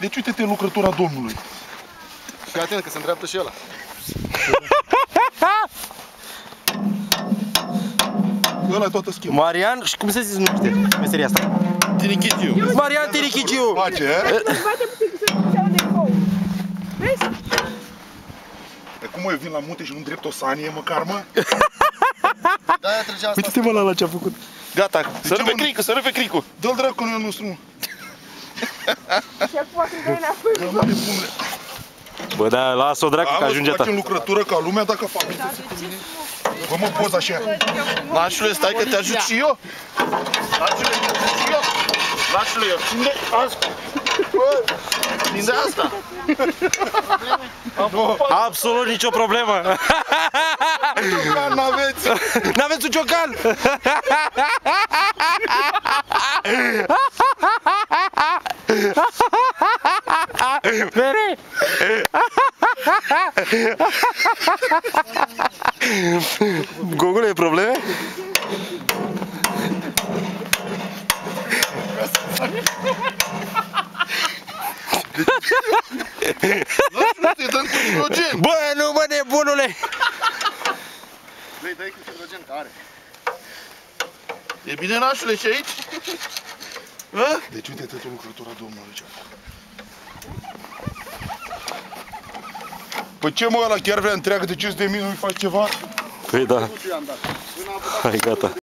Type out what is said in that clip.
Deci uite-te lucrătura Domnului. Fii atent că se îndreaptă și ăla. Ăla e toată schimbă. Marian, și cum se zice numește meseria asta? Tirichiciu. Marian Tirichiciu! Face, e? Bate puțin că se ducea unde e pou. Vezi? E cum eu vin la munte și nu îndrept o sanie măcar, mă? De-aia trăgea asta. Uite-te mă la ce-a făcut. Gata, să rupe cricul, să rupe cricul. Dă-l dracu în nostru, mă. Și acum când dai înapoi. Mare bune. Bă, da, lasă-o dracu că ajunge ta. Facem lucrătură ca lumea dacă fac. Bă, mă, poza așa. Nașule, stai că te ajut și eu. Nașule, te ajut și eu. Nașule, ține asta. Ține asta. Absolut nicio problemă. Ciocan n-aveți. N-aveți un ciocan? Mere! Gogule, e probleme? Nașule, te dăm cu hidrogen. Bă, nu mă, nebunule! Dă-i cu hidrogen, că are. E bine, nașule, și aici? Deci uite-te tu lucrătura Domnului ce-a făcut. Păi ce mă, ăla chiar vrea întreagă de 500.000 nu-i faci ceva? Păi da. Nu ți-i-am dat. Hai, gata.